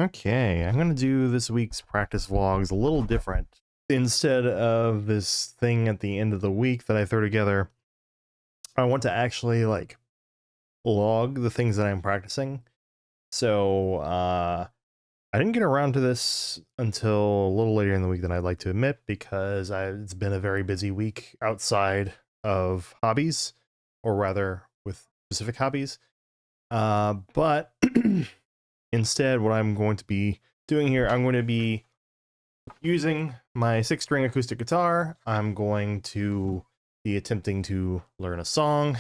Okay, I'm gonna do this week's practice vlogs a little different. Instead of this thing at the end of the week that I throw together, I want to actually like log the things that I'm practicing. So I didn't get around to this until a little later in the week than I'd like to admit, because it's been a very busy week outside of hobbies, or rather with specific hobbies. But instead, what I'm going to be doing here, I'm going to be using my 6-string acoustic guitar. I'm going to be attempting to learn a song.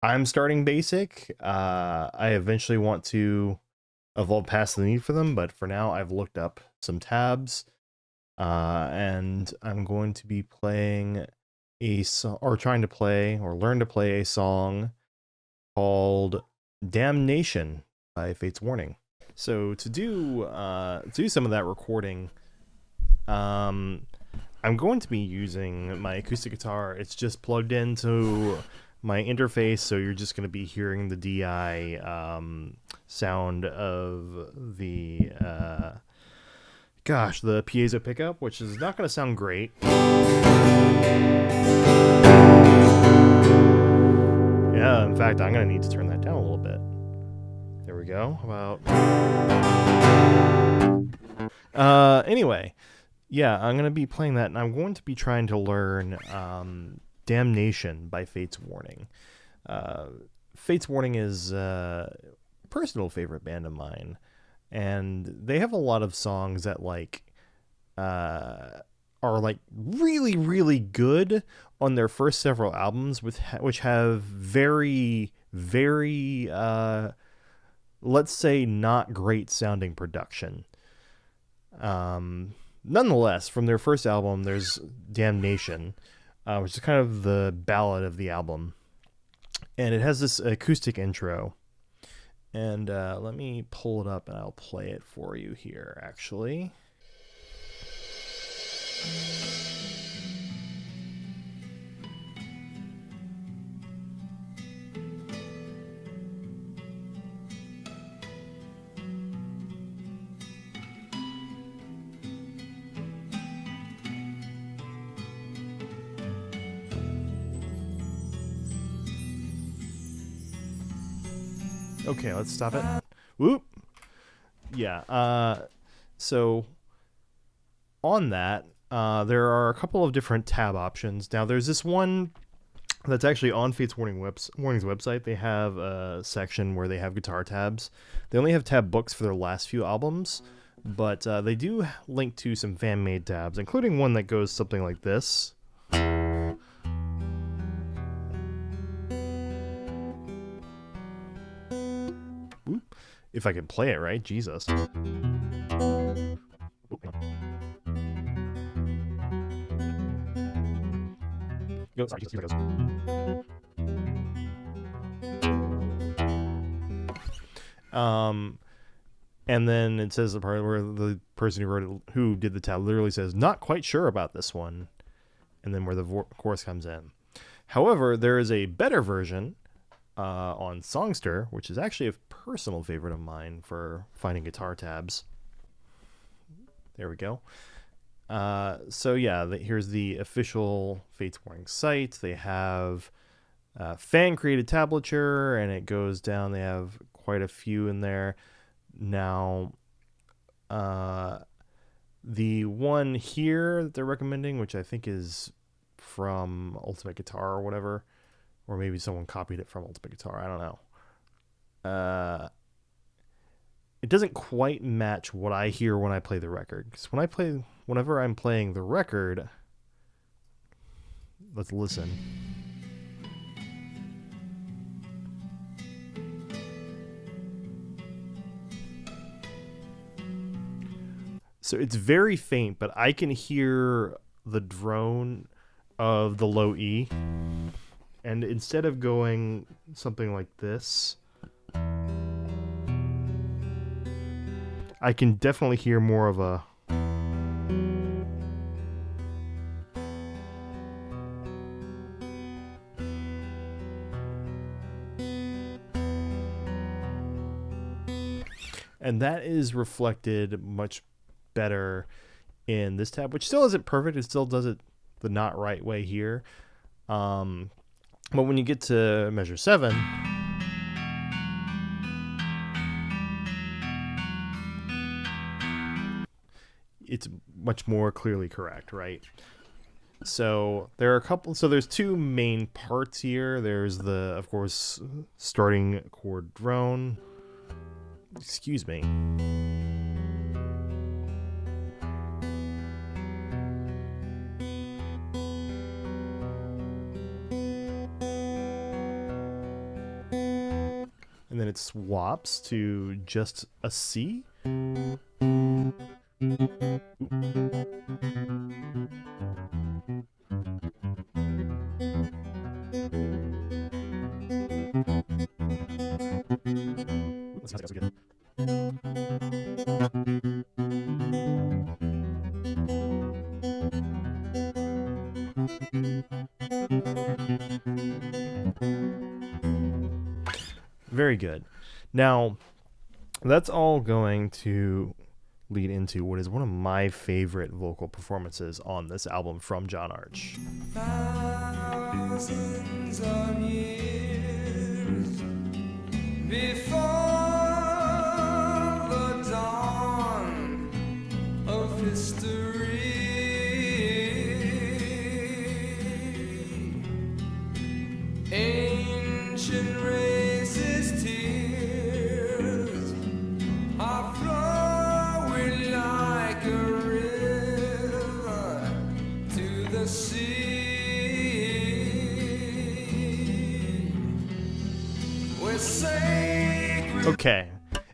I'm starting basic. I eventually want to evolve past the need for them, but for now I've looked up some tabs, and I'm going to be playing a song, or trying to play, or learn to play a song called Damnation by Fate's Warning. So to do some of that recording, I'm going to be using my acoustic guitar. It's just plugged into my interface, so you're just going to be hearing the DI sound of the the piezo pickup, which is not going to sound great. Yeah, in fact, I'm going to need to turn that down a little bit. There we go. Anyway, yeah, I'm going to be playing that, and I'm going to be trying to learn Damnation by Fate's Warning. Fate's Warning is a personal favorite band of mine, and they have a lot of songs that are like really, really good on their first several albums, which have very, very let's say not great sounding production. Nonetheless, from their first album, there's Damnation, which is kind of the ballad of the album, and it has this acoustic intro. And let me pull it up and I'll play it for you here, actually. Okay, let's stop it. Whoop. Yeah. So on that, there are a couple of different tab options. Now, there's this one that's actually on Fate's Warning's website. They have a section where they have guitar tabs. They only have tab books for their last few albums, but they do link to some fan-made tabs, including one that goes something like this. If I can play it right, Jesus. And then it says the part where the person who did the tab literally says, "Not quite sure about this one," and then where the chorus comes in. However, there is a better version on Songster, which is actually a personal favorite of mine for finding guitar tabs. There we go. So yeah, here's the official Fate's Warning site. They have fan-created tablature, and it goes down. They have quite a few in there. Now, the one here that they're recommending, which I think is from Ultimate Guitar or whatever, or maybe someone copied it from Ultimate Guitar, I don't know. It doesn't quite match what I hear when I play the record. Because whenever I'm playing the record, let's listen. So it's very faint, but I can hear the drone of the low E. And instead of going something like this, I can definitely hear more of a... And that is reflected much better in this tab, which still isn't perfect. It still does it the not right way here. But when you get to measure 7, it's much more clearly correct, right? So there are a couple. So there's two main parts here. There's the, of course, starting chord drone. Excuse me. And then it swaps to just a C. Very good. Now, that's all going to lead into what is one of my favorite vocal performances on this album from John Arch. Thousands of years before the dawn of history, ancient races' tears are flowing like a river to the sea. We're sacred. Okay,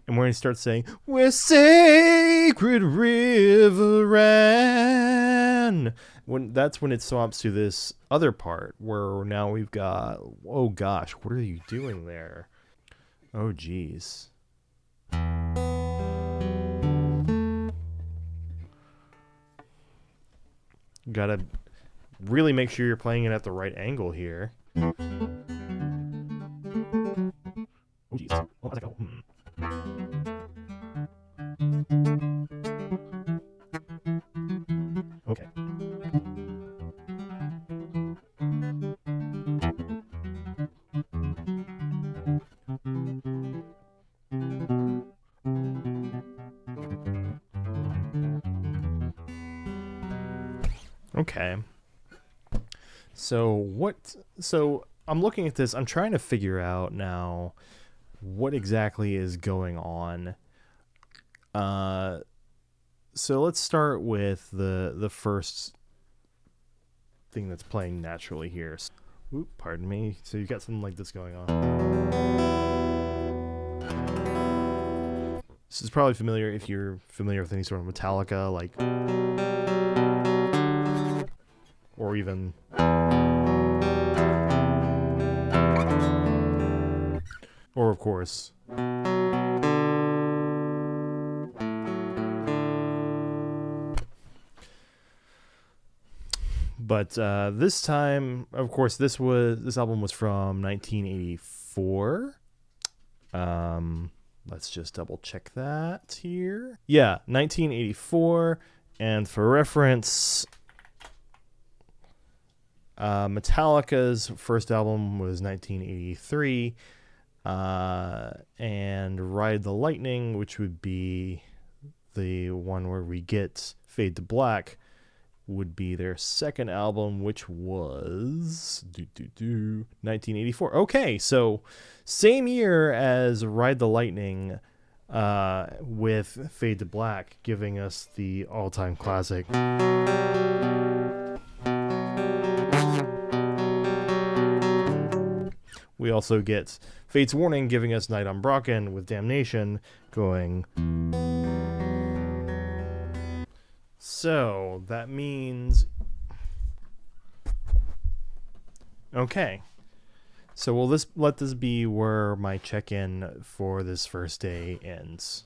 and when he starts saying, "We're sacred river ran," that's when it swaps to this other part where now we've got, oh gosh, what are you doing there? Oh geez. Gotta really make sure you're playing it at the right angle here. Oh geez. Oh, how's that go? Okay. Okay. So I'm looking at this, I'm trying to figure out now what exactly is going on. So let's start with the first thing that's playing naturally here. Oop, pardon me. So you've got something like this going on. This is probably familiar if you're familiar with any sort of Metallica, like, or even or of course but this time, of course, this album was from 1984. Let's just double check that here. Yeah, 1984. And for reference, Metallica's first album was 1983, and Ride the Lightning, which would be the one where we get Fade to Black, would be their second album, which was 1984. Okay, so same year as Ride the Lightning, with Fade to Black giving us the all-time classic. We also get Fate's Warning giving us Night on Brocken, with Damnation going. So that means, okay, so will this let this be where my check-in for this first day ends?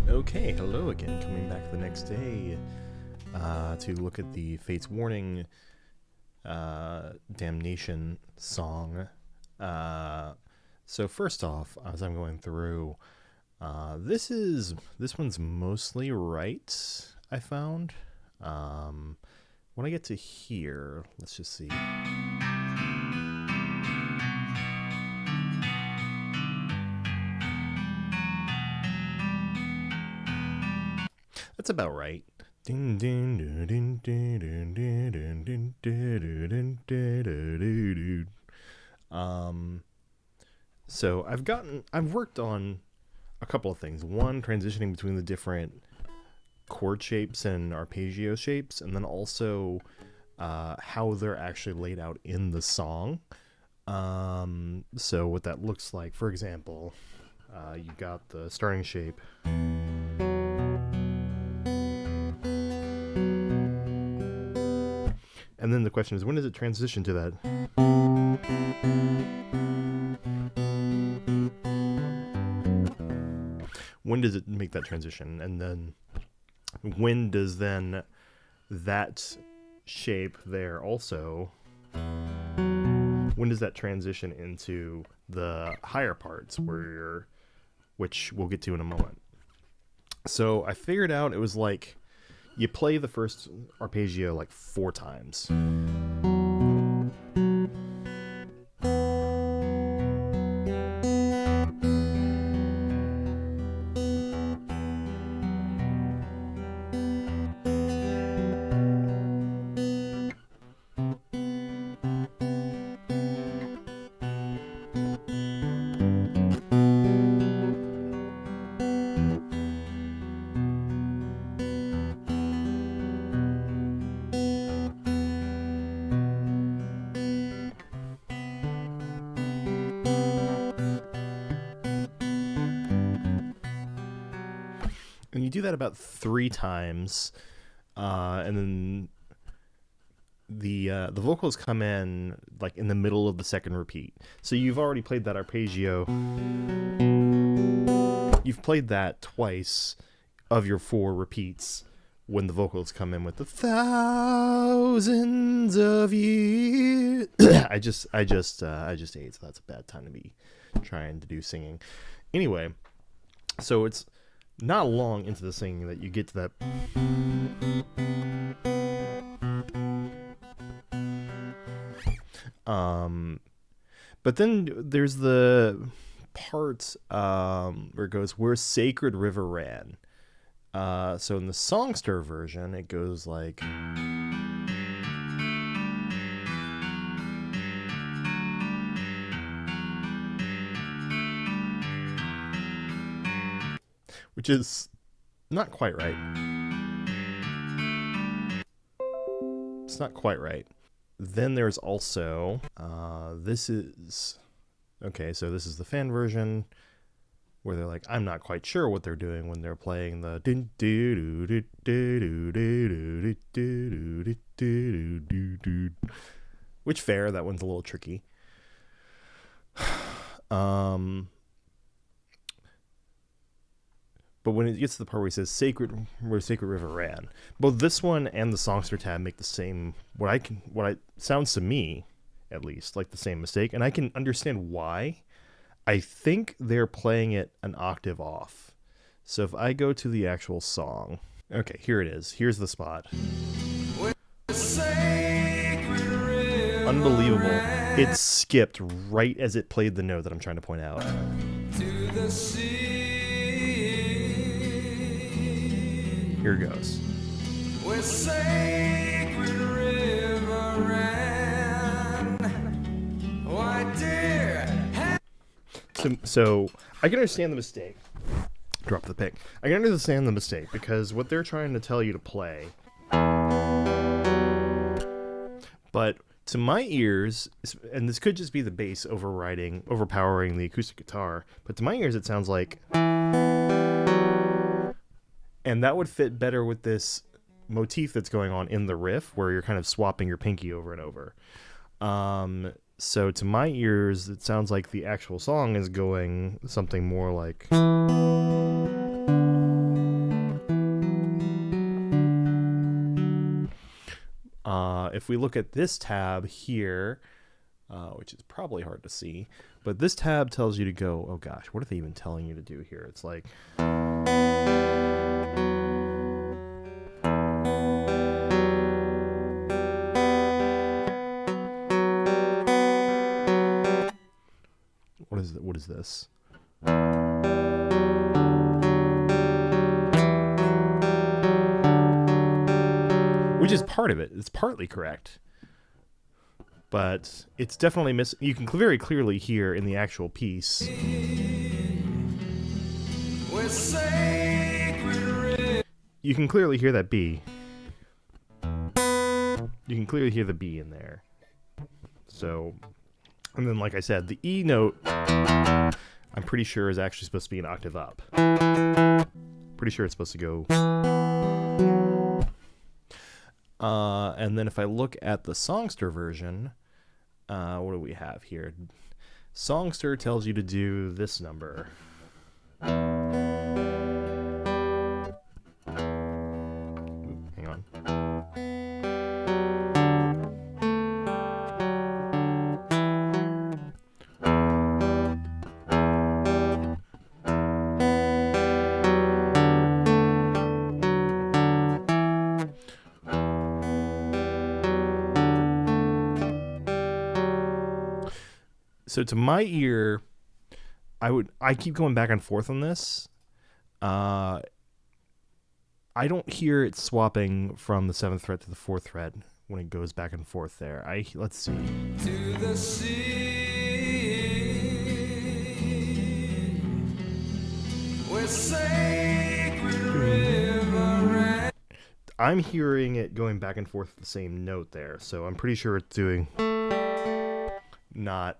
Okay, hello again, coming back the next day. to look at the Fates Warning Damnation song. So first off, as I'm going through, this one's mostly right, I found. When I get to here, let's just see. That's about right. So I've worked on a couple of things. One, transitioning between the different chord shapes and arpeggio shapes, and then also how they're actually laid out in the song. So what that looks like, for example, you got the starting shape. And then the question is, when does it transition to that? When does it make that transition? And then when does then that shape there also, when does that transition into the higher parts which we'll get to in a moment? So I figured out it was like, you play the first arpeggio like 4 times. And you do that about 3 times, and then the vocals come in like in the middle of the second repeat. So you've already played that arpeggio. You've played that twice of your 4 repeats when the vocals come in with the thousands of years. I just ate, so that's a bad time to be trying to do singing. Anyway, so it's not long into the singing that you get to that. But then there's the part where it goes, "Where Sacred River Ran." So in the songster version, it goes like. Which is not quite right. It's not quite right. Then there's also, this is the fan version where they're like, I'm not quite sure what they're doing when they're playing the which fair, that one's a little tricky. But when it gets to the part where he says where Sacred River Ran, both this one and the songster tab make the same, what sounds to me, at least, like the same mistake. And I can understand why. I think they're playing it an octave off. So if I go to the actual song, okay, here it is. Here's the spot. Unbelievable. It skipped right as it played the note that I'm trying to point out. To the sea. Here goes. Where sacred river ran, why dear. So I can understand the mistake. Drop the pick. I can understand the mistake because what they're trying to tell you to play. But to my ears, and this could just be the bass overpowering the acoustic guitar, but to my ears it sounds like. And that would fit better with this motif that's going on in the riff, where you're kind of swapping your pinky over and over. So to my ears, it sounds like the actual song is going something more like. if we look at this tab here, which is probably hard to see, but this tab tells you to go, oh gosh, what are they even telling you to do here? It's like... What is this? Which is part of it. It's partly correct. But it's definitely missing. You can very clearly hear in the actual piece. You can clearly hear that B. You can clearly hear the B in there. So, and then like I said, the E note, I'm pretty sure is actually supposed to be an octave up. Pretty sure it's supposed to go... and then if I look at the Songster version, what do we have here? Songster tells you to do this number. Hang on. So to my ear, I keep going back and forth on this. I don't hear it swapping from the 7th fret to the 4th fret when it goes back and forth there. Let's see. To the sea, where sacred river. I'm hearing it going back and forth the same note there, so I'm pretty sure it's doing not.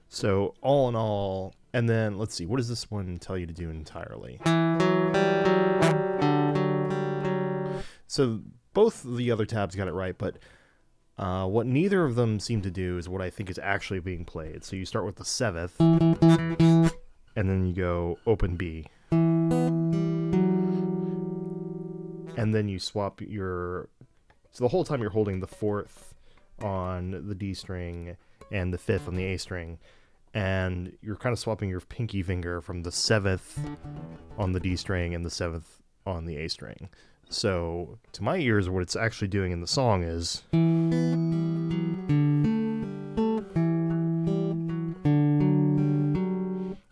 So all in all, and then let's see, what does this one tell you to do entirely? So both the other tabs got it right, but what neither of them seem to do is what I think is actually being played. So you start with the 7th, and then you go open B. And then you swap your... So the whole time you're holding the 4th on the D string and the 5th on the A string. And you're kind of swapping your pinky finger from the 7th on the D string and the 7th on the A string. So, to my ears, what it's actually doing in the song is... And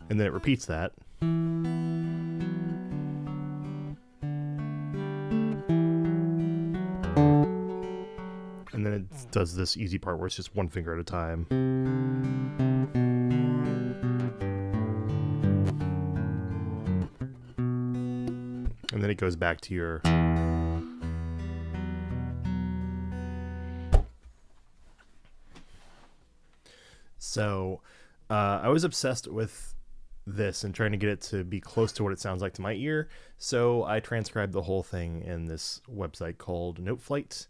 then it repeats that. And then it does this easy part where it's just one finger at a time. And then it goes back to your... So, I was obsessed with this and trying to get it to be close to what it sounds like to my ear. So I transcribed the whole thing in this website called Noteflight.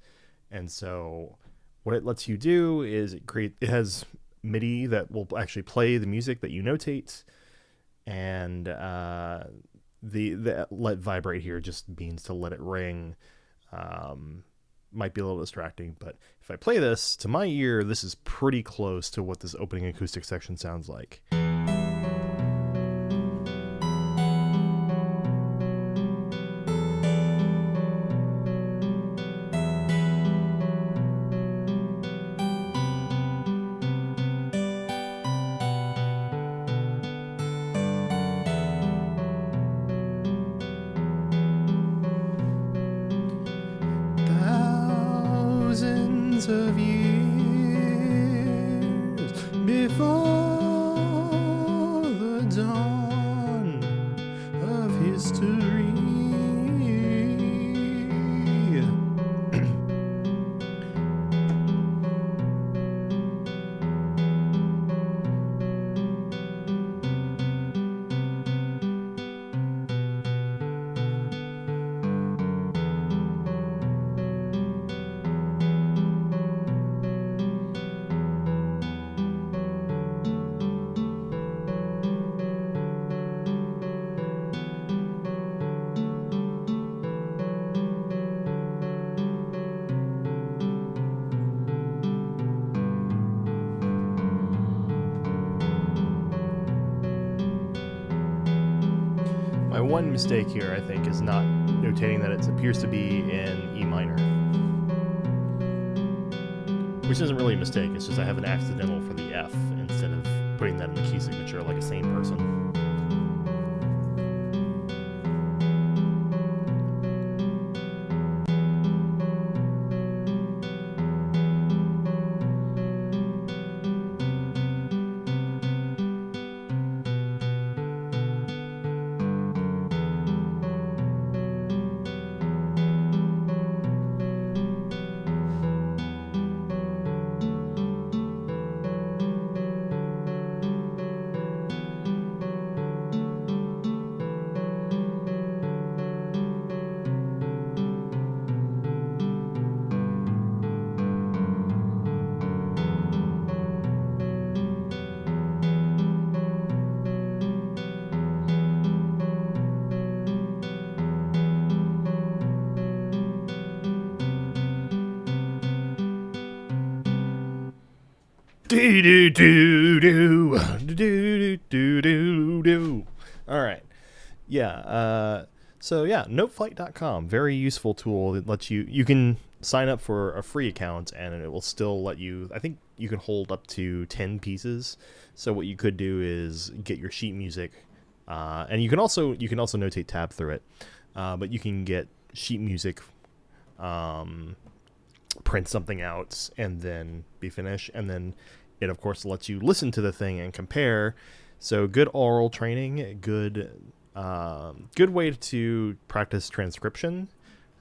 And so what it lets you do is it has MIDI that will actually play the music that you notate, and the let vibrate here just means to let it ring. Might be a little distracting, but if I play this to my ear, this is pretty close to what this opening acoustic section sounds like. Of years before the dawn of history. one mistake here, I think, is not notating that it appears to be in E minor. Which isn't really a mistake, it's just I have an accidental for the F instead of putting that in the key signature like a sane person. All right. Yeah. So yeah, noteflight.com, very useful tool. It lets you can sign up for a free account and it will still let you, I think you can hold up to 10 pieces. So what you could do is get your sheet music, and you can also notate tab through it. But you can get sheet music, print something out, and then be finished. And then it, of course, lets you listen to the thing and compare. So good oral training, good way to practice transcription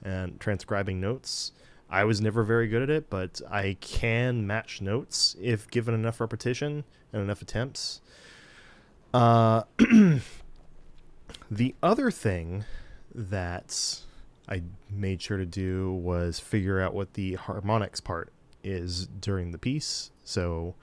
and transcribing notes. I was never very good at it, but I can match notes if given enough repetition and enough attempts. The other thing that I made sure to do was figure out what the harmonics part is during the piece. So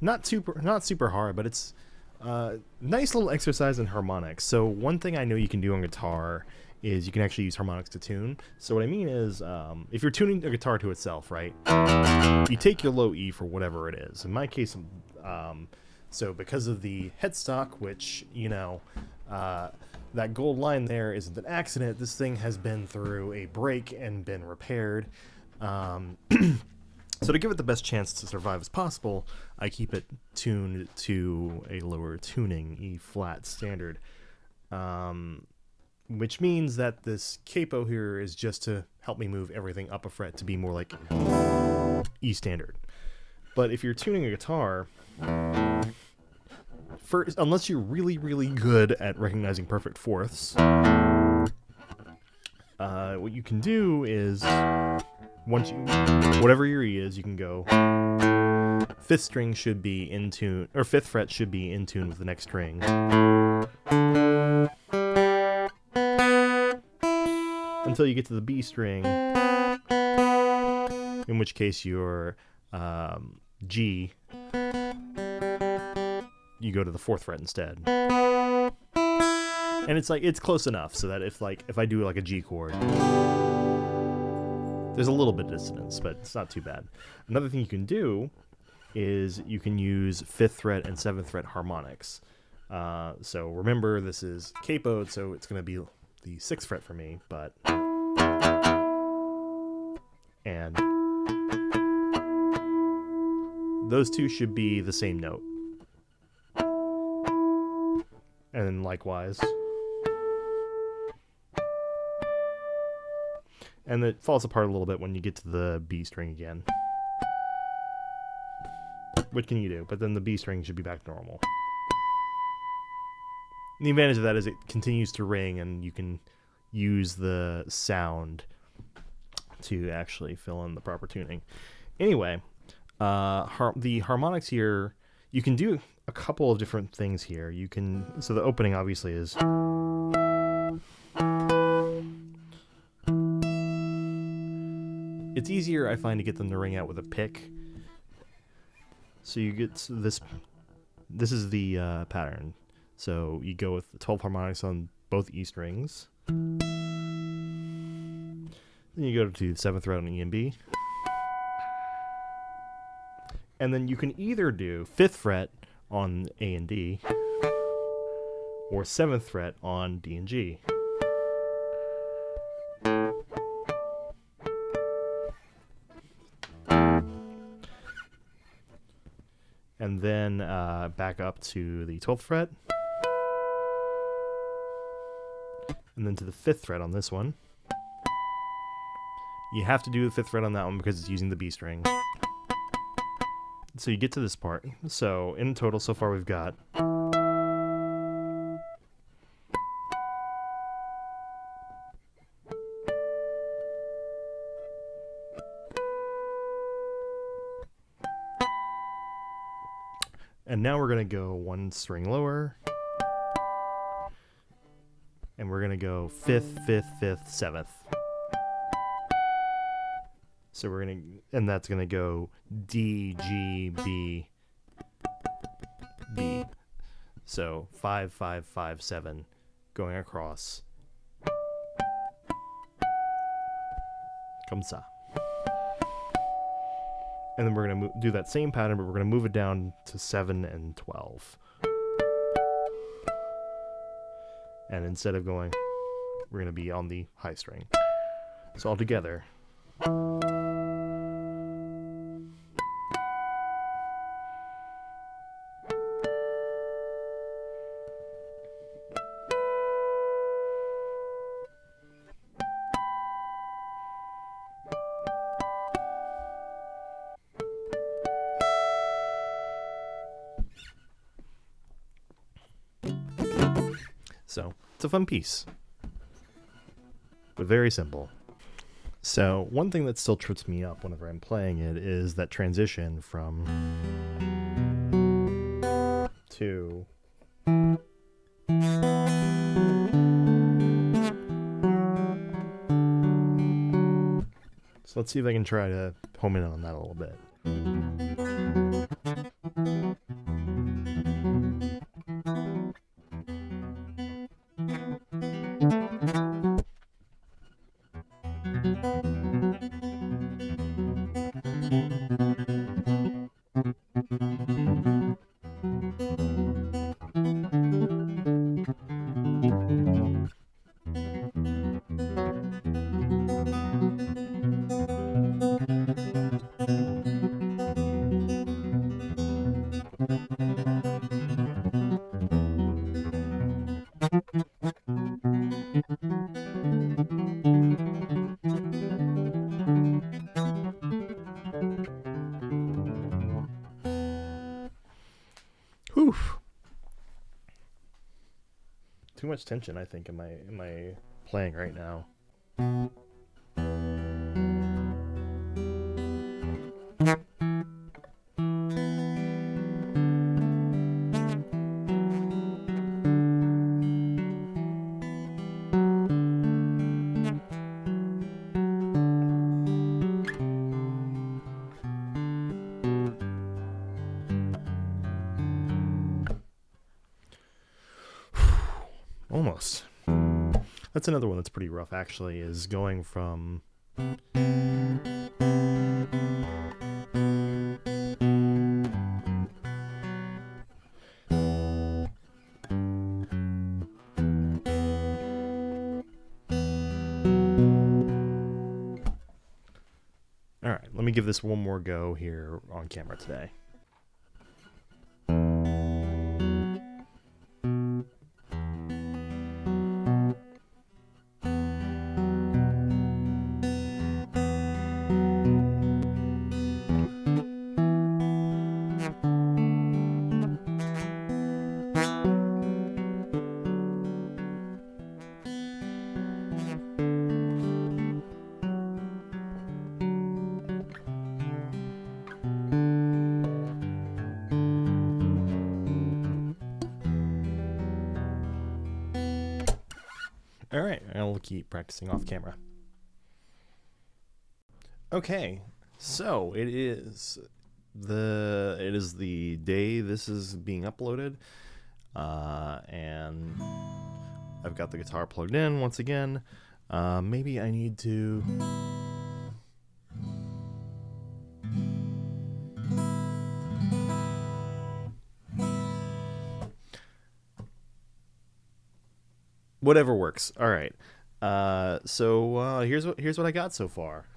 not super hard, but it's nice little exercise in harmonics. So one thing I know you can do on guitar is you can actually use harmonics to tune. So what I mean is, if you're tuning a guitar to itself, right, you take your low E for whatever it is. In my case, so because of the headstock, which, you know, that gold line there isn't an accident. This thing has been through a break and been repaired. So to give it the best chance to survive as possible, I keep it tuned to a lower tuning, E flat standard. Which means that this capo here is just to help me move everything up a fret to be more like E standard. But if you're tuning a guitar, first, unless you're really, really good at recognizing perfect fourths, what you can do is, once you, whatever your E is, you can go, fifth string should be in tune, or fifth fret should be in tune with the next string, until you get to the B string, in which case your G, you go to the fourth fret instead. And it's like, it's close enough so that if I do like a G chord, there's a little bit of dissonance, but it's not too bad. Another thing you can do is you can use 5th fret and 7th fret harmonics. So remember, this is capoed, so it's going to be the 6th fret for me, but... And those two should be the same note. And then likewise. And it falls apart a little bit when you get to the B string again. What can you do? But then the B string should be back to normal. And the advantage of that is it continues to ring, and you can use the sound to actually fill in the proper tuning. Anyway, the harmonics here, you can do a couple of different things here. You can, so the opening obviously is... It's easier, I find, to get them to ring out with a pick. So you get this. This is the pattern. So you go with the 12 harmonics on both E strings. Then you go to the 7th fret on E and B. And then you can either do 5th fret on A and D, or 7th fret on D and G. And then back up to the 12th fret. And then to the 5th fret on this one. You have to do the 5th fret on that one because it's using the B string. So you get to this part. So in total, so far we've got... And now we're going to go one string lower. And we're going to go 5th, 5th, 5th, 7th. So we're going to, and that's going to go D, G, B, B. So 5, 5, 5, 7 going across. Comme ça. And then we're going to do that same pattern, but we're going to move it down to 7 and 12. And instead of going, we're going to be on the high string. So all together. So it's a fun piece, but very simple. So one thing that still trips me up whenever I'm playing it is that transition from to so let's see if I can try to home in on that a little bit. Whew. Too much tension, I think, in my playing right now. Almost. That's another one that's pretty rough, actually, is going from... Alright, let me give this one more go here on camera today. Alright, I'll keep practicing off camera. Okay, so it is the day this is being uploaded, and I've got the guitar plugged in once again. Maybe I need to. Whatever works. All right. So here's what I got so far.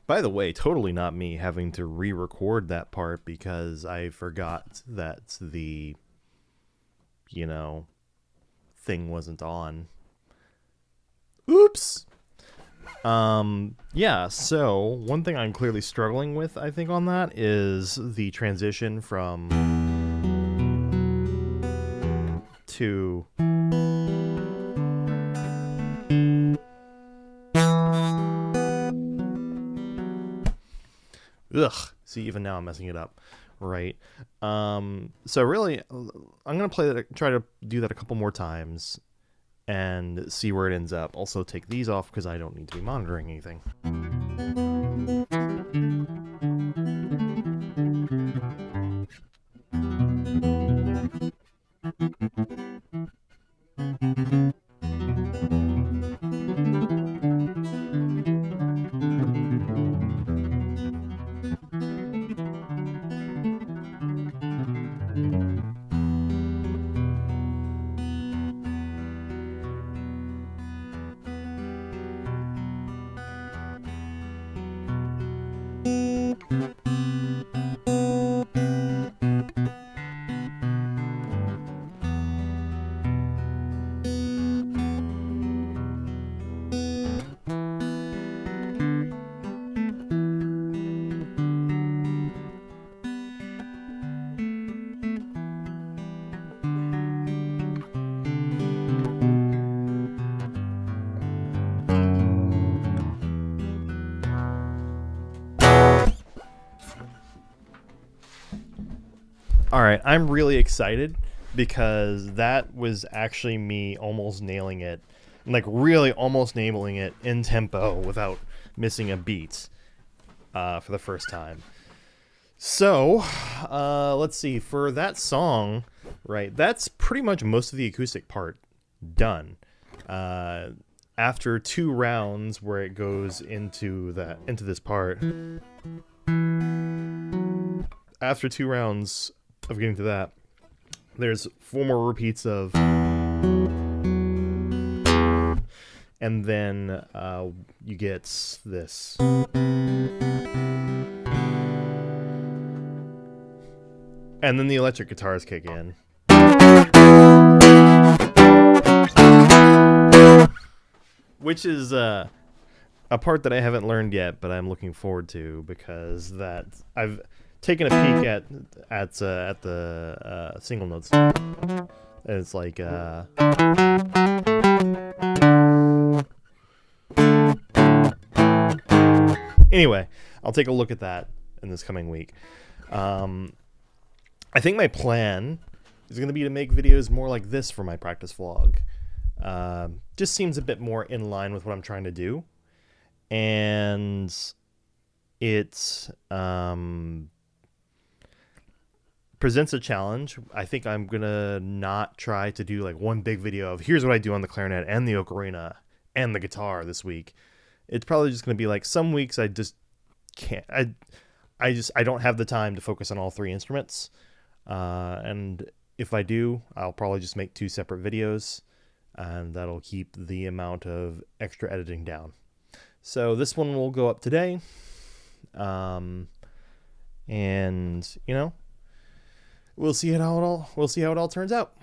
By the way, totally not me having to re-record that part because I forgot that the, thing wasn't on. Oops. Yeah, so one thing I'm clearly struggling with, I think, on that is the transition from to see, even now I'm messing it up, right? So really, I'm gonna try to do that a couple more times and see where it ends up. Also, take these off because I don't need to be monitoring anything. All right, I'm really excited because that was actually me almost nailing it, like really almost nailing it in tempo without missing a beat for the first time. So, let's see. For that song, right, that's pretty much most of the acoustic part done. After 2 rounds where it goes into this part, after 2 rounds of getting to that, there's 4 more repeats of, and then you get this. And then the electric guitars kick in. Which is a part that I haven't learned yet, but I'm looking forward to because I've taken a peek at the single notes. And it's like anyway, I'll take a look at that in this coming week. I think my plan is going to be to make videos more like this for my practice vlog. Just seems a bit more in line with what I'm trying to do. And it's presents a challenge. I think I'm gonna not try to do like one big video of here's what I do on the clarinet and the ocarina and the guitar this week. It's probably just gonna be like some weeks I just can't. I don't have the time to focus on all three instruments, and if I do, I'll probably just make 2 separate videos, and that'll keep the amount of extra editing down. So this one will go up today, and you know, we'll see how it all turns out.